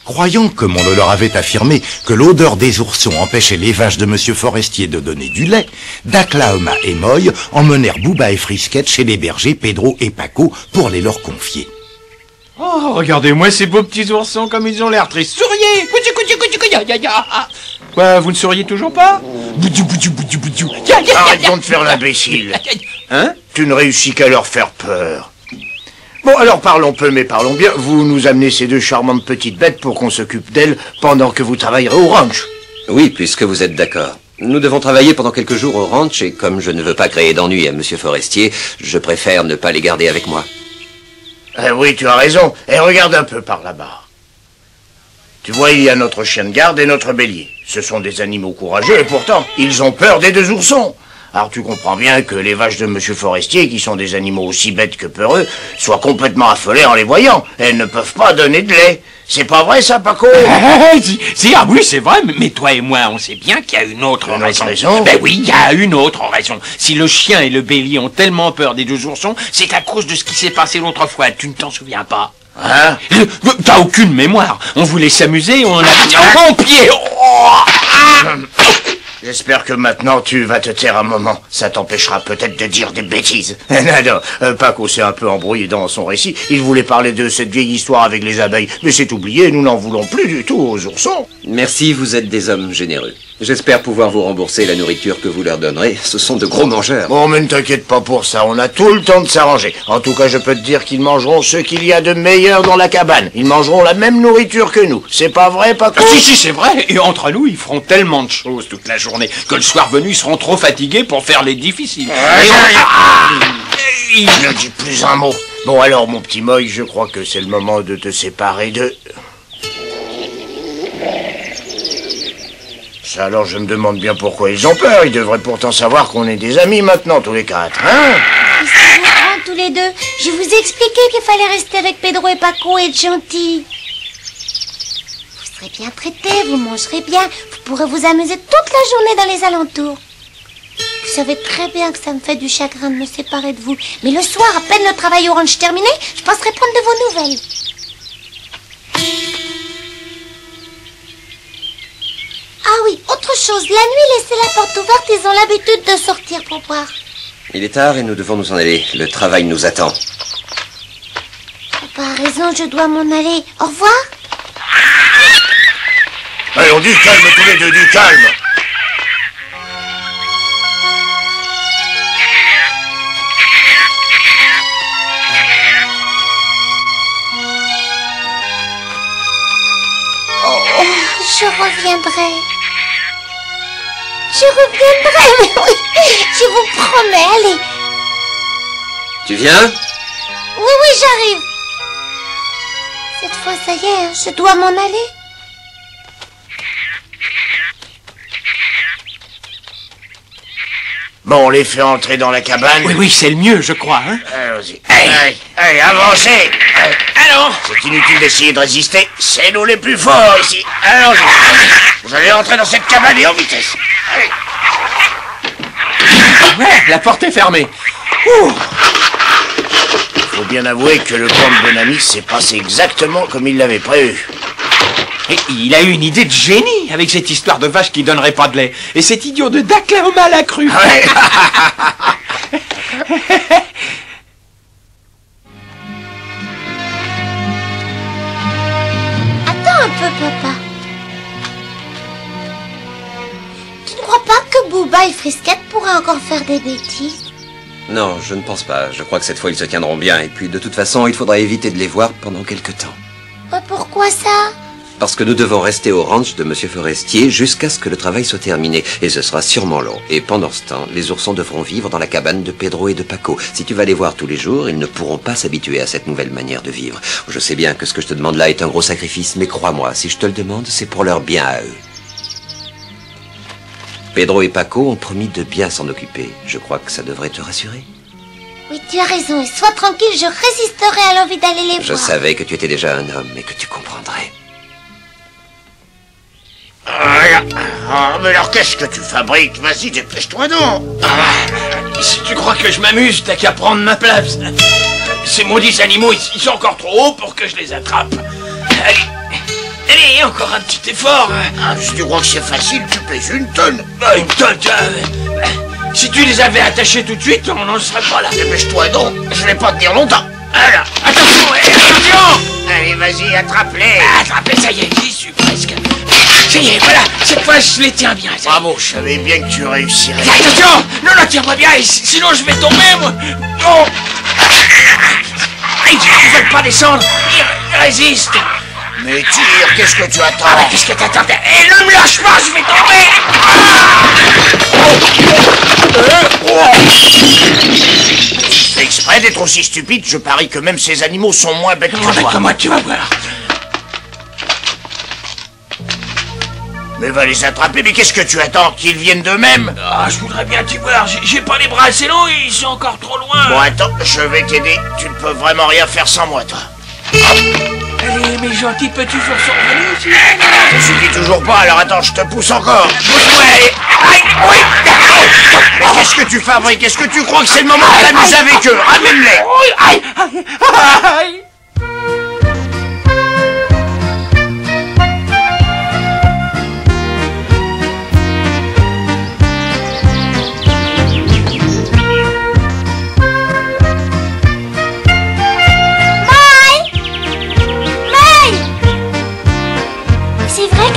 Croyant, comme on le leur avait affirmé, que l'odeur des oursons empêchait les vaches de Monsieur Forestier de donner du lait, Daclaoma et Moy emmenèrent Bouba et Frisquette chez les bergers Pedro et Paco pour les leur confier. Oh, regardez-moi ces beaux petits oursons comme ils ont l'air tristes. Souriez! Quoi, vous ne souriez toujours pas? Arrête donc de faire l'imbécile. Hein? Tu ne réussis qu'à leur faire peur. Bon, alors parlons peu, mais parlons bien. Vous nous amenez ces deux charmantes petites bêtes pour qu'on s'occupe d'elles pendant que vous travaillerez au ranch. Oui, puisque vous êtes d'accord. Nous devons travailler pendant quelques jours au ranch et comme je ne veux pas créer d'ennui à Monsieur Forestier, je préfère ne pas les garder avec moi. Oui, tu as raison. Et regarde un peu par là-bas. Tu vois, il y a notre chien de garde et notre bélier. Ce sont des animaux courageux et pourtant, ils ont peur des deux oursons. Alors tu comprends bien que les vaches de Monsieur Forestier, qui sont des animaux aussi bêtes que peureux, soient complètement affolées en les voyant. Elles ne peuvent pas donner de lait. C'est pas vrai ça, Paco? Ah oui, c'est vrai, mais toi et moi, on sait bien qu'il y a une autre raison. Ben oui, il y a une autre raison. Si le chien et le bélier ont tellement peur des deux oursons, c'est à cause de ce qui s'est passé l'autre fois. Tu ne t'en souviens pas? Hein? T'as aucune mémoire. On voulait s'amuser, on a dit en pied. J'espère que maintenant tu vas te taire un moment. Ça t'empêchera peut-être de dire des bêtises. Non, Paco s'est un peu embrouillé dans son récit. Il voulait parler de cette vieille histoire avec les abeilles. Mais c'est oublié, nous n'en voulons plus du tout aux oursons. Merci, vous êtes des hommes généreux. J'espère pouvoir vous rembourser la nourriture que vous leur donnerez. Ce sont de gros mangeurs. Bon, mais ne t'inquiète pas pour ça. On a tout le temps de s'arranger. En tout cas, je peux te dire qu'ils mangeront ce qu'il y a de meilleur dans la cabane. Ils mangeront la même nourriture que nous. C'est pas vrai, Paco? Si, c'est vrai. Et entre nous, ils feront tellement de choses toute la journée que le soir venu, ils seront trop fatigués pour faire les difficiles. Ne dis plus un mot. Bon, alors, mon petit Moy, je crois que c'est le moment de te séparer de... Ça, alors, je me demande bien pourquoi ils ont peur. Ils devraient pourtant savoir qu'on est des amis maintenant, tous les quatre, hein? Ils sont grands, tous les deux. Je vous ai expliqué qu'il fallait rester avec Pedro et Paco et être gentils. Vous serez bien traités, vous mangerez bien. Vous pourrez vous amuser toute la journée dans les alentours. Vous savez très bien que ça me fait du chagrin de me séparer de vous. Mais le soir, à peine le travail au ranch terminé, je passerai prendre de vos nouvelles. Ah oui, autre chose. La nuit, laissez la porte ouverte. Ils ont l'habitude de sortir pour boire. Il est tard et nous devons nous en aller. Le travail nous attend. Papa a raison, je dois m'en aller. Au revoir. Allons, du calme tous les deux, du calme. Je reviendrai. Je reviendrai, mais oui, je vous promets, allez. Tu viens? Oui, j'arrive. Cette fois, ça y est, je dois m'en aller. Bon, on les fait entrer dans la cabane. Oui, c'est le mieux, je crois, hein? Allons-y. Allez, avancez. Alors, c'est inutile d'essayer de résister. C'est nous les plus forts ici. Allons-y. Vous allez entrer dans cette cabane et en vitesse. Allez. Ouais, la porte est fermée. Faut bien avouer que le plan de Bonami s'est passé exactement comme il l'avait prévu. Et il a eu une idée de génie avec cette histoire de vache qui donnerait pas de lait. Et cet idiot de Daclaoma l'a cru. Ouais. Attends un peu, papa. Tu ne crois pas que Bouba et Frisquette pourraient encore faire des bêtises? Non, je ne pense pas. Je crois que cette fois, ils se tiendront bien. Et puis, de toute façon, il faudra éviter de les voir pendant quelque temps. Pourquoi ça? Parce que nous devons rester au ranch de Monsieur Forestier jusqu'à ce que le travail soit terminé. Et ce sera sûrement long. Et pendant ce temps, les oursons devront vivre dans la cabane de Pedro et de Paco. Si tu vas les voir tous les jours, ils ne pourront pas s'habituer à cette nouvelle manière de vivre. Je sais bien que ce que je te demande là est un gros sacrifice, mais crois-moi, si je te le demande, c'est pour leur bien à eux. Pedro et Paco ont promis de bien s'en occuper. Je crois que ça devrait te rassurer. Oui, tu as raison. Et sois tranquille, je résisterai à l'envie d'aller les voir. Je savais que tu étais déjà un homme et que tu comprendrais. Mais alors qu'est-ce que tu fabriques? Vas-y, dépêche-toi donc. Si tu crois que je m'amuse, t'as qu'à prendre ma place. Ces maudits animaux, ils sont encore trop hauts pour que je les attrape. Allez. Allez, encore un petit effort. Ah, si tu crois que c'est facile, tu pèses une tonne. Une tonne, si tu les avais attachés tout de suite, on n'en serait pas là. Dépêche-toi donc, je vais pas tenir longtemps. Alors, attention, attention. Allez, vas-y, attrape-les. Attrapez, ça y est, j'y suis presque. Ça y est, voilà, cette fois je les tiens bien. Bravo, je savais bien que tu réussirais. Attention, non, tiens-moi bien, sinon je vais tomber, moi. Non. Ils ne veulent pas descendre, ils résistent. Mais tire, qu'est-ce que tu attends? Qu'est-ce que t'attends? Et ne me lâche pas, je vais tomber. Tu fais exprès d'être aussi stupide, je parie que même ces animaux sont moins bêtes que toi. Comment tu vas voir? Mais va les attraper, mais qu'est-ce que tu attends? Qu'ils viennent d'eux-mêmes? Ah, je voudrais bien t'y voir, j'ai pas les bras assez longs, ils sont encore trop loin. Bon, attends, je vais t'aider. Tu ne peux vraiment rien faire sans moi, toi. Allez, mes gentils petits ours revenus ici. Ça suffit toujours pas, alors attends, je te pousse encore. Pousse-moi, allez. Aïe, oui. Mais qu'est-ce que tu fabriques? Est-ce que tu crois que c'est le moment de t'amuser avec eux? Ramène-les. Aïe, aïe, aïe.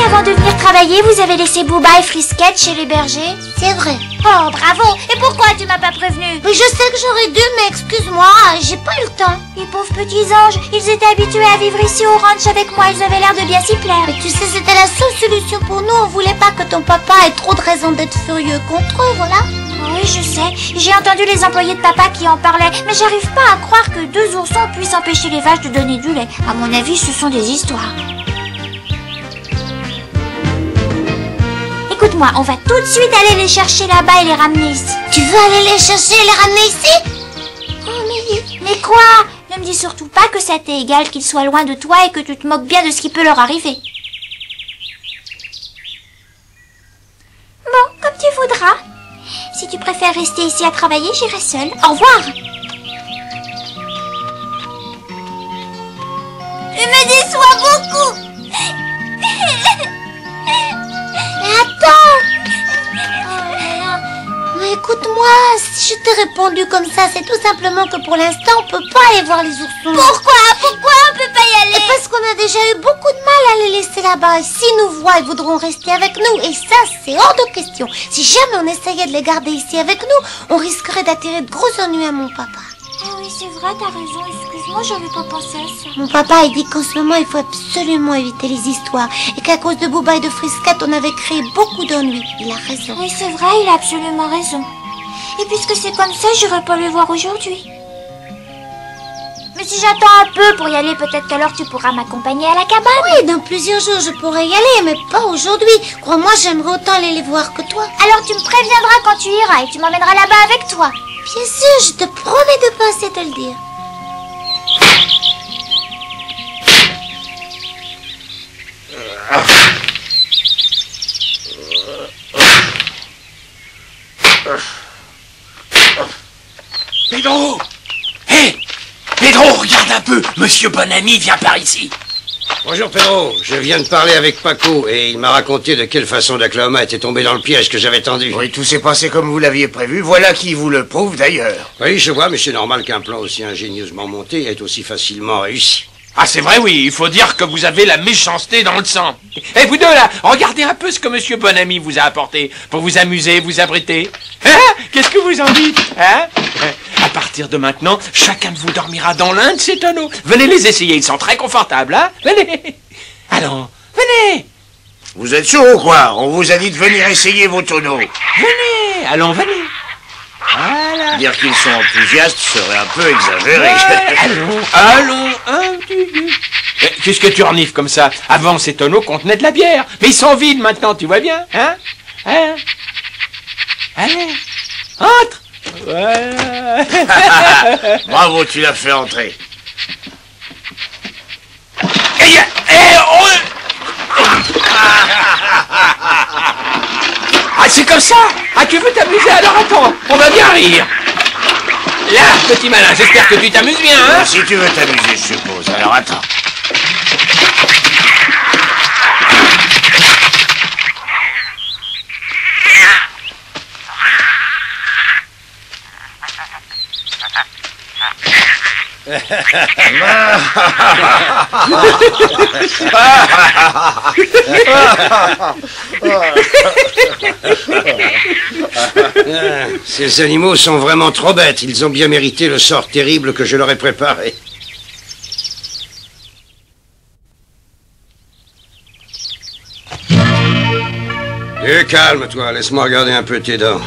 Avant de venir travailler, vous avez laissé Booba et Frisquette chez les bergers? C'est vrai. Oh, bravo. Et pourquoi tu m'as pas prévenu? Mais je sais que j'aurais dû, mais excuse-moi, j'ai pas eu le temps. Les pauvres petits anges, ils étaient habitués à vivre ici au ranch avec moi, ils avaient l'air de bien s'y plaire. Mais tu sais, c'était la seule solution pour nous, on voulait pas que ton papa ait trop de raisons d'être furieux contre eux, voilà. Oui, je sais. J'ai entendu les employés de papa qui en parlaient, mais j'arrive pas à croire que 2 oursons puissent empêcher les vaches de donner du lait. À mon avis, ce sont des histoires. Écoute-moi, on va tout de suite aller les chercher là-bas et les ramener ici. Tu veux aller les chercher et les ramener ici? Oh, mais quoi? Ne me dis surtout pas que ça t'est égal qu'ils soient loin de toi et que tu te moques bien de ce qui peut leur arriver. Bon, comme tu voudras. Si tu préfères rester ici à travailler, j'irai seule. Au revoir. Tu me déçois beaucoup. Écoute-moi, si je t'ai répondu comme ça, c'est tout simplement que pour l'instant, on peut pas aller voir les oursons. Pourquoi on peut pas y aller? Parce qu'on a déjà eu beaucoup de mal à les laisser là-bas. Et s'ils nous voient, ils voudront rester avec nous. Et ça, c'est hors de question. Si jamais on essayait de les garder ici avec nous, on risquerait d'attirer de gros ennuis à mon papa. Ah oui, c'est vrai, t'as raison. Excuse-moi, j'avais pas pensé à ça. Mon papa, il dit qu'en ce moment, il faut absolument éviter les histoires. Et qu'à cause de Booba et de Frisquette, on avait créé beaucoup d'ennuis. Il a raison. Oui, c'est vrai, il a absolument raison. Et puisque c'est comme ça, j'irai pas les voir aujourd'hui. Mais si j'attends un peu pour y aller, peut-être qu'alors tu pourras m'accompagner à la cabane. Oui, dans plusieurs jours, je pourrai y aller, mais pas aujourd'hui. Crois-moi, j'aimerais autant aller les voir que toi. Alors tu me préviendras quand tu iras et tu m'emmèneras là-bas avec toi. Bien sûr, je te promets de pas assez te le dire. Pedro! Hé! Pedro, regarde un peu! Monsieur Bonami vient par ici. Bonjour Pedro, je viens de parler avec Paco et il m'a raconté de quelle façon Daclaoma était tombé dans le piège que j'avais tendu. Oui, tout s'est passé comme vous l'aviez prévu, voilà qui vous le prouve d'ailleurs. Oui, je vois, mais c'est normal qu'un plan aussi ingénieusement monté ait aussi facilement réussi. Ah, c'est vrai, oui, il faut dire que vous avez la méchanceté dans le sang. Et vous deux, là, regardez un peu ce que Monsieur Bonami vous a apporté pour vous amuser, vous abriter. Hein? Qu'est-ce que vous en dites? Hein? À partir de maintenant, chacun de vous dormira dans l'un de ces tonneaux. Venez les essayer, ils sont très confortables, hein? Venez. Allons, venez. Vous êtes sourds ou quoi? On vous a dit de venir essayer vos tonneaux. Venez, allons, venez. Voilà. Dire qu'ils sont enthousiastes serait un peu exagéré. Ouais, allons, un petit peu. Qu'est-ce que tu renifles comme ça? Avant, ces tonneaux contenaient de la bière. Mais ils sont vides maintenant, tu vois bien, hein? Hein? Allez, entre. Voilà. Bravo, tu l'as fait entrer. Ah, c'est comme ça? Ah, tu veux t'amuser? Alors attends, on va bien rire. Là, petit malin, j'espère que tu t'amuses bien, hein? Si tu veux t'amuser, je suppose. Alors attends. Ces animaux sont vraiment trop bêtes. Ils ont bien mérité le sort terrible que je leur ai préparé. Et calme-toi, laisse-moi regarder un peu tes dents.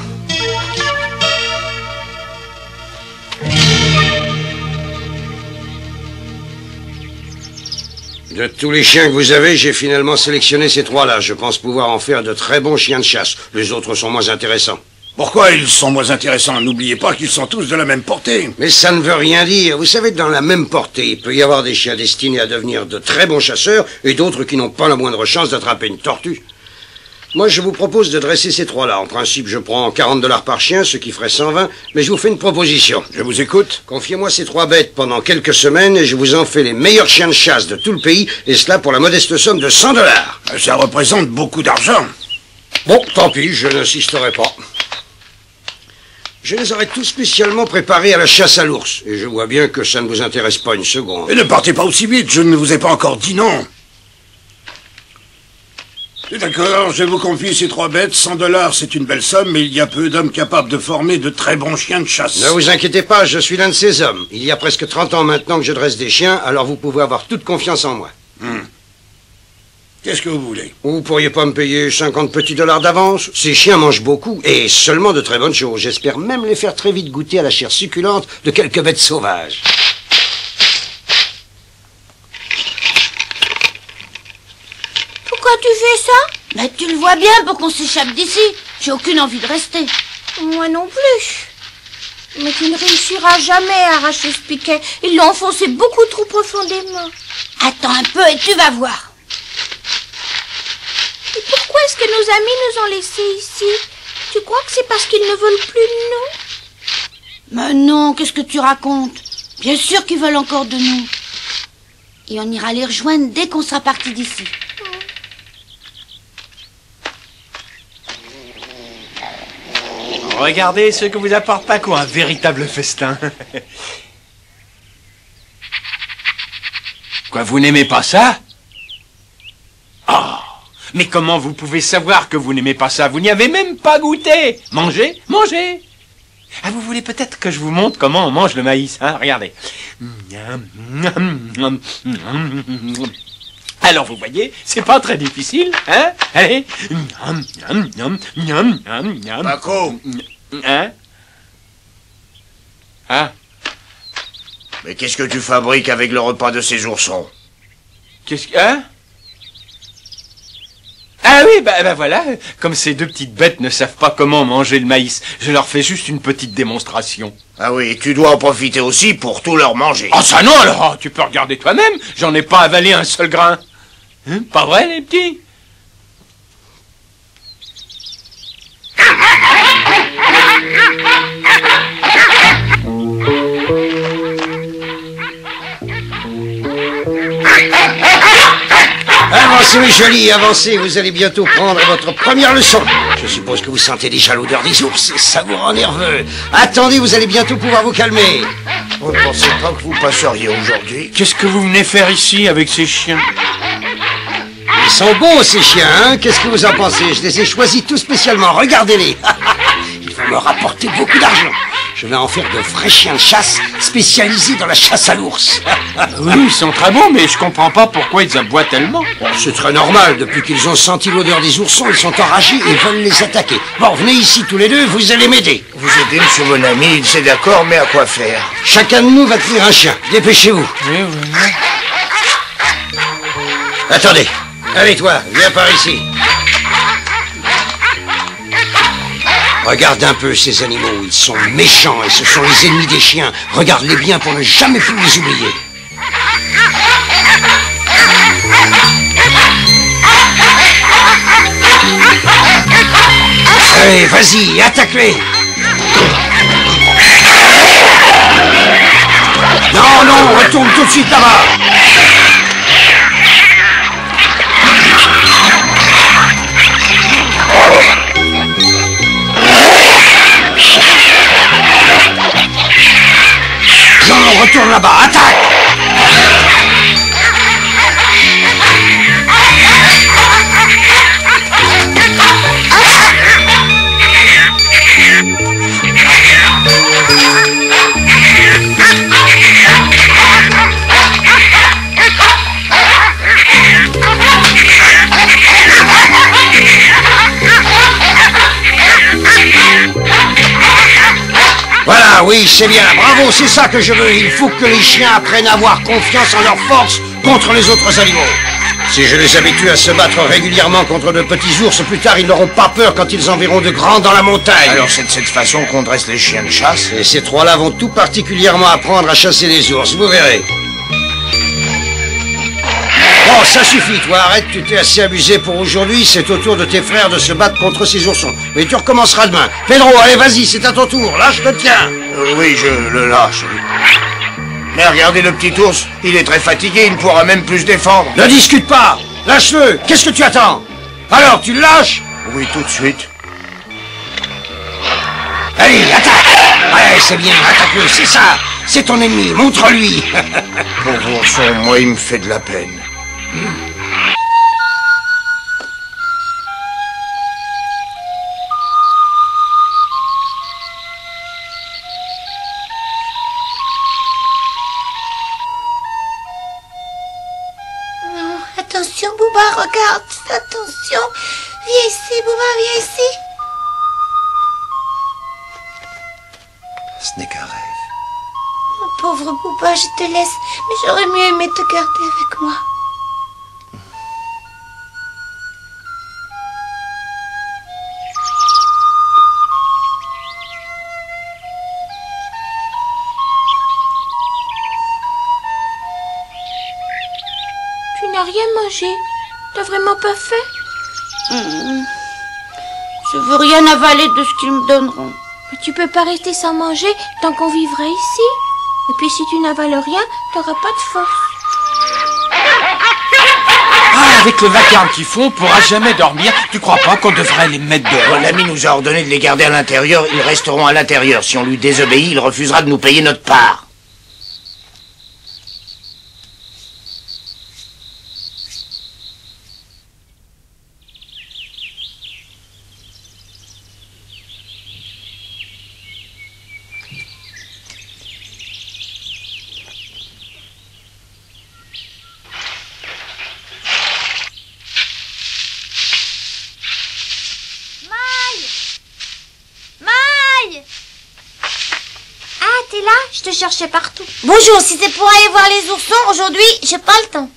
De tous les chiens que vous avez, j'ai finalement sélectionné ces trois-là. Je pense pouvoir en faire de très bons chiens de chasse. Les autres sont moins intéressants. Pourquoi ils sont moins intéressants? N'oubliez pas qu'ils sont tous de la même portée. Mais ça ne veut rien dire. Vous savez, dans la même portée, il peut y avoir des chiens destinés à devenir de très bons chasseurs et d'autres qui n'ont pas la moindre chance d'attraper une tortue. Moi, je vous propose de dresser ces trois-là. En principe, je prends 40 $ par chien, ce qui ferait 120, mais je vous fais une proposition. Je vous écoute. Confiez-moi ces trois bêtes pendant quelques semaines et je vous en fais les meilleurs chiens de chasse de tout le pays, et cela pour la modeste somme de 100 $. Ça représente beaucoup d'argent. Bon, tant pis, je n'insisterai pas. Je les aurais tous spécialement préparés à la chasse à l'ours, et je vois bien que ça ne vous intéresse pas une seconde. Et ne partez pas aussi vite, je ne vous ai pas encore dit non. D'accord, je vous confie ces trois bêtes, 100 $, c'est une belle somme, mais il y a peu d'hommes capables de former de très bons chiens de chasse. Ne vous inquiétez pas, je suis l'un de ces hommes. Il y a presque 30 ans maintenant que je dresse des chiens, alors vous pouvez avoir toute confiance en moi. Qu'est-ce que vous voulez? Vous pourriez pas me payer 50 petits $ d'avance? Ces chiens mangent beaucoup, et seulement de très bonnes choses. J'espère même les faire très vite goûter à la chair succulente de quelques bêtes sauvages. Pourquoi tu fais ça? Mais tu le vois bien pour qu'on s'échappe d'ici. J'ai aucune envie de rester. Moi non plus. Mais tu ne réussiras jamais à arracher ce piquet. Ils l'ont enfoncé beaucoup trop profondément. Attends un peu et tu vas voir. Et pourquoi est-ce que nos amis nous ont laissés ici? Tu crois que c'est parce qu'ils ne veulent plus de nous? Mais non, qu'est-ce que tu racontes? Bien sûr qu'ils veulent encore de nous. Et on ira les rejoindre dès qu'on sera parti d'ici. Regardez ce que vous apporte Paco, un véritable festin. Quoi, vous n'aimez pas ça? Oh, mais comment vous pouvez savoir que vous n'aimez pas ça? Vous n'y avez même pas goûté. Mangez, mangez. Ah, vous voulez peut-être que je vous montre comment on mange le maïs, hein? Regardez. Alors, vous voyez, c'est pas très difficile, hein? Allez. Paco. Hein? Ah? Mais qu'est-ce que tu fabriques avec le repas de ces oursons? Qu'est-ce que... Hein? Ah oui, bah voilà. Comme ces deux petites bêtes ne savent pas comment manger le maïs, je leur fais juste une petite démonstration. Ah oui, tu dois en profiter aussi pour tout leur manger. Ah ça non, alors, tu peux regarder toi-même. J'en ai pas avalé un seul grain. Hein, pas vrai, les petits? Avancez, mes jolis, avancez, vous allez bientôt prendre votre première leçon. Je suppose que vous sentez déjà l'odeur des ours, ça vous rend nerveux. Attendez, vous allez bientôt pouvoir vous calmer. Vous ne pensez pas que vous passeriez aujourd'hui? Qu'est-ce que vous venez faire ici avec ces chiens? Ils sont bons, ces chiens, hein? Qu'est-ce que vous en pensez? Je les ai choisis tout spécialement, regardez-les. Ils vont me rapporter beaucoup d'argent. Je vais en faire de vrais chiens de chasse spécialisés dans la chasse à l'ours. Oui, ils sont très bons, mais je comprends pas pourquoi ils aboient tellement. Bon, c'est très normal. Depuis qu'ils ont senti l'odeur des oursons, ils sont enragés et veulent les attaquer. Bon, venez ici tous les deux, vous allez m'aider. Vous aidez, monsieur mon ami, c'est d'accord, mais à quoi faire? Chacun de nous va tenir un chien. Dépêchez-vous. Oui, oui. Attendez. Allez, toi, viens par ici. Regarde un peu ces animaux, ils sont méchants et ce sont les ennemis des chiens. Regarde-les bien pour ne jamais plus les oublier. Allez, vas-y, attaque-les. Non, non, retourne tout de suite là-bas. retourne là-bas, attaque! Voilà, oui, c'est bien, bravo, c'est ça que je veux. Il faut que les chiens apprennent à avoir confiance en leur force contre les autres animaux. Si je les habitue à se battre régulièrement contre de petits ours, plus tard ils n'auront pas peur quand ils en verront de grands dans la montagne. Alors c'est de cette façon qu'on dresse les chiens de chasse? Et ces trois-là vont tout particulièrement apprendre à chasser les ours, vous verrez. Bon, ça suffit, toi, arrête, tu t'es assez amusé pour aujourd'hui, c'est au tour de tes frères de se battre contre ces oursons. Mais tu recommenceras demain. Pedro, allez, vas-y, c'est à ton tour, lâche le tien. Oui, je le lâche. Mais regardez le petit ours, il est très fatigué, il ne pourra même plus se défendre. Ne discute pas, lâche-le, qu'est-ce que tu attends? Alors, tu le lâches? Oui, tout de suite. Allez, attaque! Ouais, c'est bien, attaque-le, c'est ça. C'est ton ennemi, montre-lui. Pauvre ourson, moi il me fait de la peine. Non, attention, Bouba, regarde, attention. Viens ici, Bouba, viens ici. Ce n'est qu'un rêve. Oh, pauvre Bouba, je te laisse, mais j'aurais mieux aimé te garder avec moi. Tu n'as rien mangé? T'as vraiment pas faim? Je veux rien avaler de ce qu'ils me donneront. Mais tu peux pas rester sans manger tant qu'on vivra ici. Et puis si tu n'avales rien, t'auras pas de force. Ah, avec le vacarme qu'ils font, on pourra jamais dormir. Tu crois pas qu'on devrait les mettre dehors? L'ami nous a ordonné de les garder à l'intérieur, ils resteront à l'intérieur. Si on lui désobéit, il refusera de nous payer notre part. Je te cherchais partout. Bonjour, si c'est pour aller voir les oursons, aujourd'hui, j'ai pas le temps.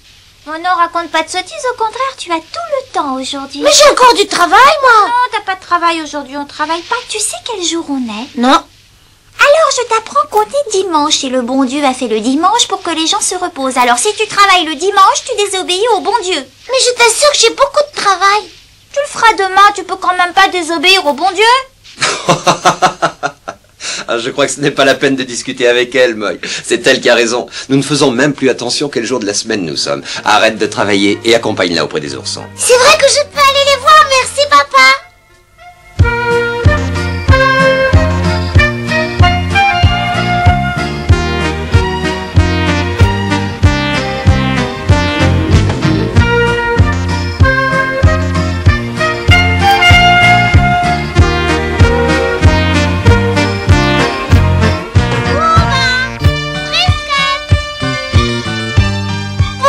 Mono, raconte pas de sottises, au contraire, tu as tout le temps aujourd'hui. Mais j'ai encore du travail, moi. Non, t'as pas de travail aujourd'hui, on travaille pas. Tu sais quel jour on est? Non. Alors, je t'apprends qu'on est dimanche et le bon Dieu a fait le dimanche pour que les gens se reposent. Alors, si tu travailles le dimanche, tu désobéis au bon Dieu. Mais je t'assure que j'ai beaucoup de travail. Tu le feras demain, tu peux quand même pas désobéir au bon Dieu. Ah, je crois que ce n'est pas la peine de discuter avec elle, Moy. C'est elle qui a raison. Nous ne faisons même plus attention quel jour de la semaine nous sommes. Arrête de travailler et accompagne-la auprès des oursons. C'est vrai que je peux aller les voir, merci papa.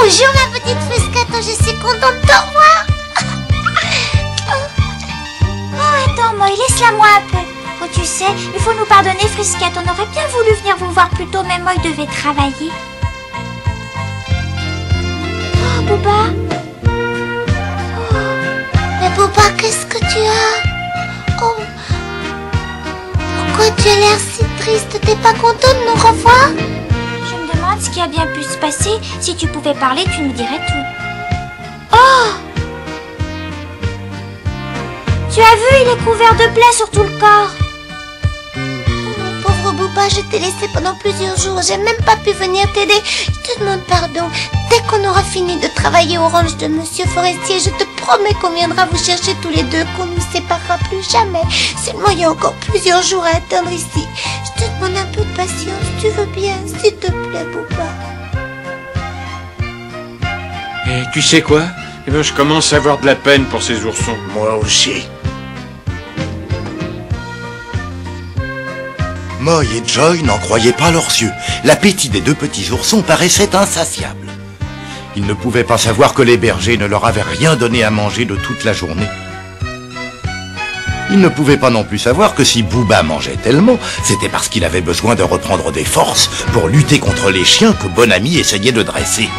Bonjour ma petite Frisquette, je suis contente de te revoir. Oh, attends, Moy, laisse-la moi un peu. Oh, tu sais, il faut nous pardonner, Frisquette. On aurait bien voulu venir vous voir plus tôt, mais Moy devait travailler. Oh, Bouba. Mais Bouba, qu'est-ce que tu as? Oh, pourquoi tu as l'air si triste? T'es pas content de nous revoir? Je me demande ce qui a bien pu se passer. Si tu pouvais parler, tu nous dirais tout. Oh! Tu as vu, il est couvert de plaies sur tout le corps. Oh, pauvre Bouba, je t'ai laissé pendant plusieurs jours. J'ai même pas pu venir t'aider. Je te demande pardon. Dès qu'on aura fini de travailler au ranch de Monsieur Forestier, je te promets qu'on viendra vous chercher tous les deux, qu'on ne nous séparera plus jamais. Seulement, il y a encore plusieurs jours à attendre ici. Je te demande un peu de patience, tu veux bien, s'il te plaît, Bouba. Et tu sais quoi? Eh ben, je commence à avoir de la peine pour ces oursons. Moi aussi. Moy et Joy n'en croyaient pas leurs yeux. L'appétit des deux petits oursons paraissait insatiable. Ils ne pouvaient pas savoir que les bergers ne leur avaient rien donné à manger de toute la journée. Ils ne pouvaient pas non plus savoir que si Bouba mangeait tellement, c'était parce qu'il avait besoin de reprendre des forces pour lutter contre les chiens que Bon Ami essayait de dresser.